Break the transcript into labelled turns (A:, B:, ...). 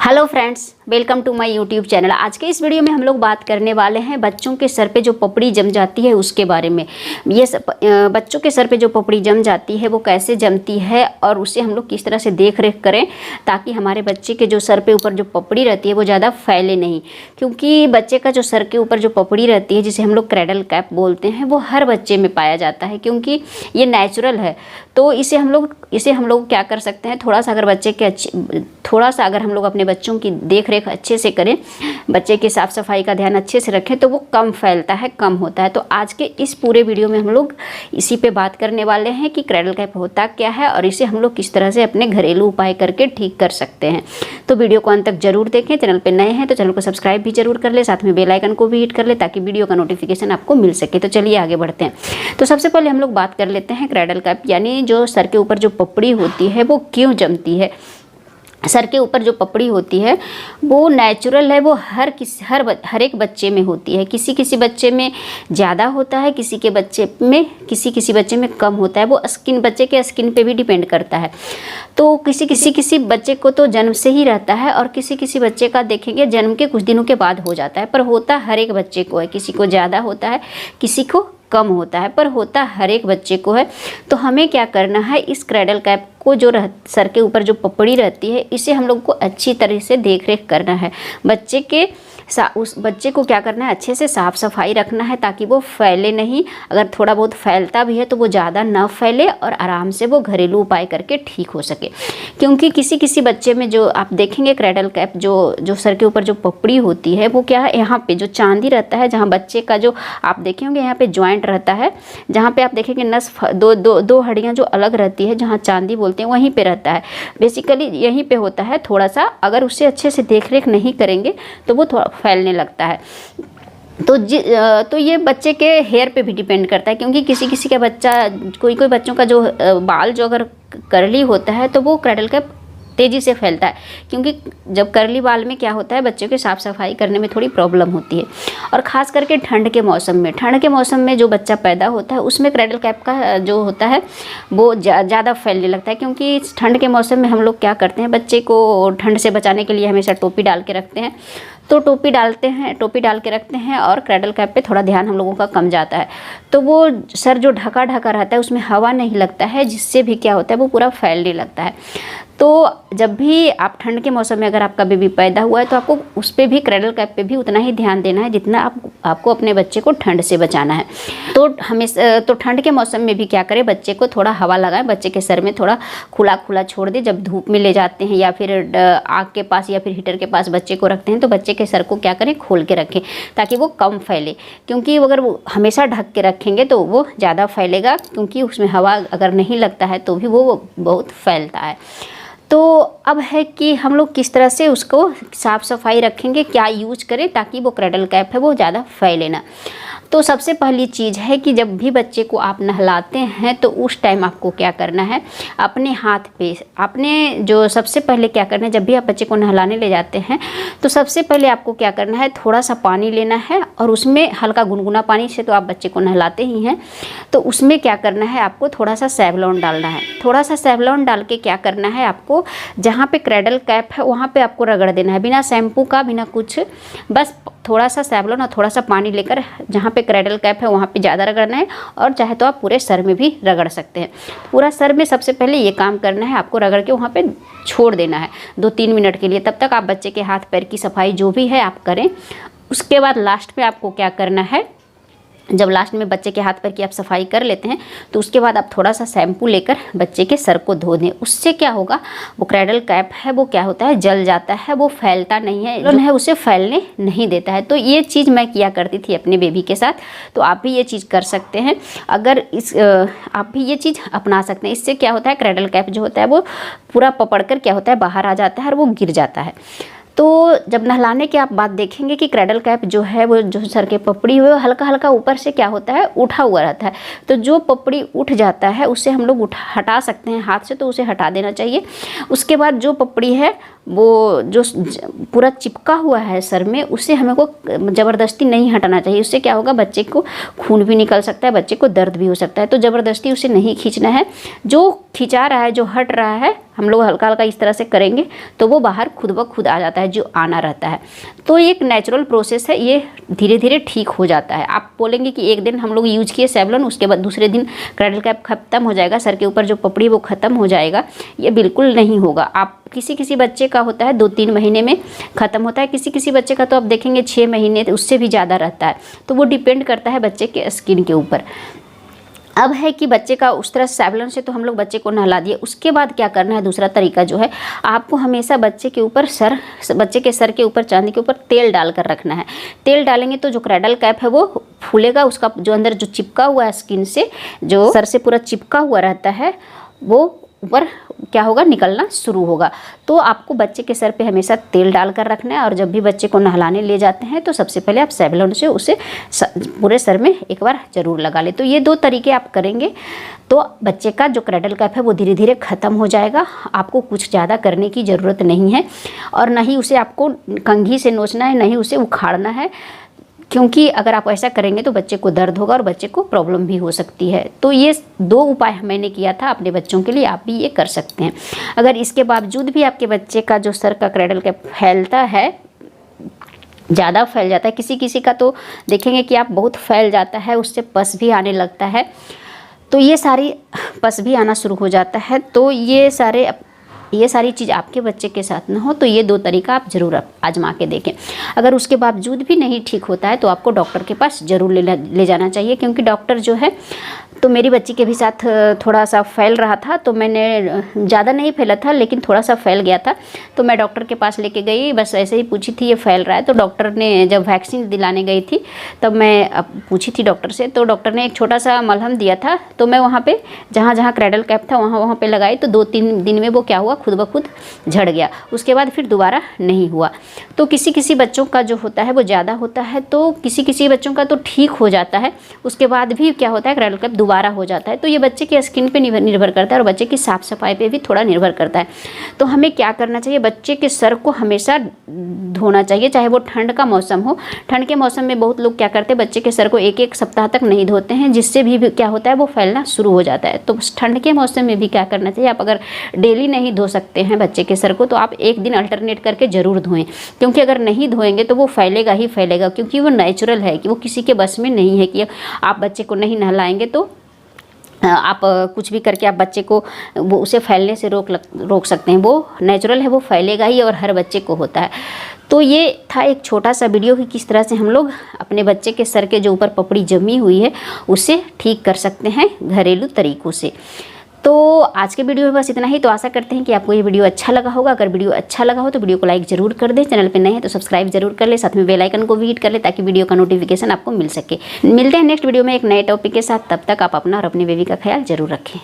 A: Hello friends, welcome to my YouTube channel. आज के इस वीडियो में हम लोग बात करने वाले हैं बच्चों के सर पे जो पपड़ी जम जाती है उसके बारे में। बच्चों के सर पे जो पपड़ी जम जाती है वो कैसे जमती है और उसे हम लोग किस तरह से देख रेख करें ताकि हमारे बच्चे के जो सर पे ऊपर जो पपड़ी रहती है वो ज़्यादा फैले नहीं। क्योंकि बच्चे का जो सर के ऊपर जो पपड़ी रहती है जिसे हम लोग क्रैडल कैप बोलते हैं वो हर बच्चे में पाया जाता है, क्योंकि ये नेचुरल है। तो इसे हम लोग क्या कर सकते हैं, थोड़ा सा अगर हम लोग अपने बच्चों की देख रेख अच्छे से करें, बच्चे की साफ़ सफाई का ध्यान अच्छे से रखें तो वो कम फैलता है, कम होता है। तो आज के इस पूरे वीडियो में हम लोग इसी पे बात करने वाले हैं कि क्रैडल कैप होता क्या है और इसे हम लोग किस तरह से अपने घरेलू उपाय करके ठीक कर सकते हैं। तो वीडियो को अंत तक जरूर देखें। चैनल पर नए हैं तो चैनल को सब्सक्राइब भी जरूर कर ले, साथ में बेल आइकन को भी हिट कर ले ताकि वीडियो का नोटिफिकेशन आपको मिल सके। तो चलिए आगे बढ़ते हैं। तो सबसे पहले हम लोग बात कर लेते हैं क्रैडल कैप, यानी जो सर के ऊपर जो पपड़ी होती है वो क्यों जमती है। सर के ऊपर जो पपड़ी होती है वो नेचुरल है, वो हर एक बच्चे में होती है। किसी बच्चे में ज़्यादा होता है, किसी बच्चे में कम होता है। वो बच्चे के स्किन पे भी डिपेंड करता है। तो किसी बच्चे को तो जन्म से ही रहता है और किसी बच्चे का देखेंगे जन्म के कुछ दिनों के बाद हो जाता है, पर होता हर एक बच्चे को है। किसी को ज़्यादा होता है, किसी को कम होता है, पर होता हर एक बच्चे को है। तो हमें क्या करना है, इस क्रैडल कैप को जो सर के ऊपर जो पपड़ी रहती है इसे हम लोग को अच्छी तरह से देख रेख करना है। उस बच्चे को क्या करना है, अच्छे से साफ़ सफाई रखना है ताकि वो फैले नहीं। अगर थोड़ा बहुत फैलता भी है तो वो ज़्यादा ना फैले और आराम से वो घरेलू उपाय करके ठीक हो सके। क्योंकि किसी बच्चे में जो आप देखेंगे क्रैडल कैप जो सर के ऊपर जो पपड़ी होती है वो क्या है, यहाँ पे जो चांदी रहता है, जहाँ बच्चे का जो आप देखेंगे यहाँ पे जॉइंट रहता है, जहाँ पे आप देखेंगे नस दो हड्डियाँ जो अलग रहती है, जहाँ चांदी बोलते हैं वहीं पे रहता है। बेसिकली यहीं पे होता है। थोड़ा सा अगर उसे अच्छे से देख रेख नहीं करेंगे तो वो थोड़ा फैलने लगता है। तो ये बच्चे के हेयर पे भी डिपेंड करता है, क्योंकि किसी का बच्चा कोई बच्चों का जो बाल जो अगर कर्ली होता है तो वो क्रैडल कैप तेज़ी से फैलता है। क्योंकि जब कर्ली बाल में क्या होता है, बच्चों की साफ़ सफाई करने में थोड़ी प्रॉब्लम होती है। और ख़ास करके ठंड के मौसम में जो बच्चा पैदा होता है उसमें क्रैडल कैप का जो होता है वो ज़्यादा फैलने लगता है। क्योंकि ठंड के मौसम में हम लोग क्या करते हैं, बच्चे को ठंड से बचाने के लिए हमेशा टोपी डाल के रखते हैं। तो टोपी डाल के रखते हैं और क्रैडल कैप पे थोड़ा ध्यान हम लोगों का कम जाता है। तो वो सर जो ढका रहता है उसमें हवा नहीं लगता है, जिससे भी क्या होता है वो पूरा फैलने लगता है। तो जब भी आप ठंड के मौसम में अगर आपका बेबी पैदा हुआ है तो आपको उस पर भी क्रैडल कैप पे भी उतना ही ध्यान देना है जितना आपको अपने बच्चे को ठंड से बचाना है। तो ठंड के मौसम में भी क्या करें, बच्चे को थोड़ा हवा लगाएं, बच्चे के सर में थोड़ा खुला छोड़ दें। जब धूप में ले जाते हैं या फिर आग के पास या फिर हीटर के पास बच्चे को रखते हैं तो बच्चे के सर को क्या करें, खोल के रखें ताकि वो कम फैले। क्योंकि अगर वो हमेशा ढक के रखेंगे तो वो ज़्यादा फैलेगा, क्योंकि उसमें हवा अगर नहीं लगता है तो भी वो बहुत फैलता है। तो अब है कि हम लोग किस तरह से उसको साफ़ सफाई रखेंगे, क्या यूज करें ताकि वो क्रैडल कैप है वो ज़्यादा फैले ना। तो सबसे पहली चीज़ है कि जब भी बच्चे को आप नहलाते हैं तो उस टाइम आपको क्या करना है, अपने हाथ पे सबसे पहले क्या करना है, जब भी आप बच्चे को नहलाने ले जाते हैं तो सबसे पहले आपको क्या करना है, थोड़ा सा पानी लेना है और उसमें हल्का गुनगुना पानी से तो आप बच्चे को नहलाते ही हैं, तो उसमें क्या करना है, आपको थोड़ा सा सेवलॉन डालना है। थोड़ा सा सेवलॉन डाल के क्या करना है, आपको जहाँ पे क्रैडल कैप है वहाँ पे आपको रगड़ देना है, बिना शैम्पू का, बिना कुछ, बस थोड़ा सा सेवलॉन और थोड़ा सा पानी लेकर जहाँ पे क्रैडल कैप है वहाँ पे ज़्यादा रगड़ना है। और चाहे तो आप पूरे सर में भी रगड़ सकते हैं। पूरा सर में सबसे पहले ये काम करना है, आपको रगड़ के वहाँ पे छोड़ देना है 2-3 मिनट के लिए। तब तक आप बच्चे के हाथ पैर की सफाई जो भी है आप करें। उसके बाद लास्ट में आपको क्या करना है, जब लास्ट में बच्चे के हाथ पैर की आप सफाई कर लेते हैं तो उसके बाद आप थोड़ा सा शैम्पू लेकर बच्चे के सर को धो दें। उससे क्या होगा, वो क्रैडल कैप है वो क्या होता है, जल जाता है, वो फैलता नहीं है, जो है उसे फैलने नहीं देता है। तो ये चीज़ मैं किया करती थी अपने बेबी के साथ, तो आप भी ये चीज़ कर सकते हैं। आप भी ये चीज़ अपना सकते हैं। इससे क्या होता है, क्रैडल कैप जो होता है वो पूरा पकड़ कर क्या होता है बाहर आ जाता है और वो गिर जाता है। तो जब नहलाने की आप बात देखेंगे कि क्रैडल कैप जो है वो जो सर के पपड़ी हुए हल्का हल्का ऊपर से क्या होता है, उठा हुआ रहता है। तो जो पपड़ी उठ जाता है उसे हम लोग हटा सकते हैं हाथ से, तो उसे हटा देना चाहिए। उसके बाद जो पपड़ी है वो जो पूरा चिपका हुआ है सर में, उससे हमें को ज़बरदस्ती नहीं हटाना चाहिए। उससे क्या होगा, बच्चे को खून भी निकल सकता है, बच्चे को दर्द भी हो सकता है। तो ज़बरदस्ती उसे नहीं खींचना है। जो खिंचा रहा है, जो हट रहा है, हम लोग हल्का हल्का इस तरह से करेंगे तो वो बाहर खुद ब खुद आ जाता है, जो आना रहता है। तो ये एक नेचुरल प्रोसेस है, ये धीरे धीरे ठीक हो जाता है। आप बोलेंगे कि एक दिन हम लोग यूज किए सेवलॉन, उसके बाद दूसरे दिन क्रैडल कैप खत्म हो जाएगा, सर के ऊपर जो पपड़ी वो खत्म हो जाएगा, ये बिल्कुल नहीं होगा। आप किसी बच्चे का होता है 2-3 महीने में ख़त्म होता है, किसी बच्चे का तो आप देखेंगे 6 महीने उससे भी ज़्यादा रहता है। तो वो डिपेंड करता है बच्चे के स्किन के ऊपर। अब है कि बच्चे का उस तरह सेवलॉन से तो हम लोग बच्चे को नहला दिए, उसके बाद क्या करना है, दूसरा तरीका जो है, आपको हमेशा बच्चे के ऊपर बच्चे के सर के ऊपर, चांदी के ऊपर तेल डालकर रखना है। तेल डालेंगे तो जो क्रैडल कैप है वो फूलेगा, उसका जो अंदर जो चिपका हुआ है स्किन से, जो सर से पूरा चिपका हुआ रहता है, वो ऊपर क्या होगा, निकलना शुरू होगा। तो आपको बच्चे के सर पे हमेशा तेल डालकर रखना है, और जब भी बच्चे को नहलाने ले जाते हैं तो सबसे पहले आप सेवलॉन से उसे पूरे सर में एक बार ज़रूर लगा ले। तो ये 2 तरीके आप करेंगे तो बच्चे का जो क्रैडल कैप है वो धीरे धीरे ख़त्म हो जाएगा। आपको कुछ ज़्यादा करने की ज़रूरत नहीं है, और ना ही उसे आपको कंघी से नोचना है, ना ही उसे उखाड़ना है, क्योंकि अगर आप ऐसा करेंगे तो बच्चे को दर्द होगा और बच्चे को प्रॉब्लम भी हो सकती है। तो ये 2 उपाय मैंने किया था अपने बच्चों के लिए, आप भी ये कर सकते हैं। अगर इसके बावजूद भी आपके बच्चे का जो सर का क्रैडल कैप फैलता है, ज़्यादा फैल जाता है, किसी का तो देखेंगे कि आप बहुत फैल जाता है, उससे पस भी आने लगता है, तो ये सारी पस भी आना शुरू हो जाता है। तो ये सारी चीज़ आपके बच्चे के साथ ना हो, तो ये 2 तरीका आप ज़रूर आजमा के देखें। अगर उसके बावजूद भी नहीं ठीक होता है तो आपको डॉक्टर के पास ज़रूर ले जाना चाहिए, क्योंकि डॉक्टर जो है, तो मेरी बच्ची के भी साथ थोड़ा सा फैल रहा था, तो मैंने, ज़्यादा नहीं फैला था लेकिन थोड़ा सा फैल गया था, तो मैं डॉक्टर के पास लेके गई, बस ऐसे ही पूछी थी ये फैल रहा है। तो डॉक्टर ने, जब वैक्सीन दिलाने गई थी तब मैं पूछी थी डॉक्टर से, तो डॉक्टर ने एक छोटा सा मलहम दिया था, तो मैं वहाँ पे जहाँ क्रैडल कैप था वहाँ पे लगाई, तो 2-3 दिन में वो क्या हुआ, खुद ब खुद झड़ गया। उसके बाद फिर दोबारा नहीं हुआ। तो किसी बच्चों का जो होता है वो ज़्यादा होता है, तो किसी बच्चों का तो ठीक हो जाता है, उसके बाद भी क्या होता है, क्रैडल कैप दोबारा हो जाता है। तो ये बच्चे के स्किन पे निर्भर करता है, और बच्चे की साफ़ सफाई पे भी थोड़ा निर्भर करता है। तो हमें क्या करना चाहिए, बच्चे के सर को हमेशा धोना चाहिए, चाहे वो ठंड का मौसम हो। ठंड के मौसम में बहुत लोग क्या करते हैं, बच्चे के सर को 1-1 सप्ताह तक नहीं धोते हैं, जिससे भी क्या होता है, वो फैलना शुरू हो जाता है। तो ठंड के मौसम में भी क्या करना चाहिए, आप अगर डेली नहीं धो सकते हैं बच्चे के सर को, तो आप एक दिन अल्टरनेट करके ज़रूर धोएं, क्योंकि अगर नहीं धोएंगे तो वो फैलेगा ही फैलेगा, क्योंकि वो नेचुरल है, कि वो किसी के बस में नहीं है कि आप बच्चे को नहीं नहलाएंगे तो आप कुछ भी करके आप बच्चे को वो उसे फैलने से रोक सकते हैं। वो नेचुरल है, वो फैलेगा ही, और हर बच्चे को होता है। तो ये था एक छोटा सा वीडियो कि किस तरह से हम लोग अपने बच्चे के सर के जो ऊपर पपड़ी जमी हुई है उसे ठीक कर सकते हैं घरेलू तरीक़ों से। तो आज के वीडियो में बस इतना ही। तो आशा करते हैं कि आपको ये वीडियो अच्छा लगा होगा। अगर वीडियो अच्छा लगा हो तो वीडियो को लाइक ज़रूर कर दें, चैनल पे नए हैं तो सब्सक्राइब जरूर कर ले, साथ में बेल आइकन को भी हिट कर ले, ताकि वीडियो का नोटिफिकेशन आपको मिल सके। मिलते हैं नेक्स्ट वीडियो में एक नए टॉपिक के साथ, तब तक आप अपना और अपने बेबी का ख्याल जरूर रखें।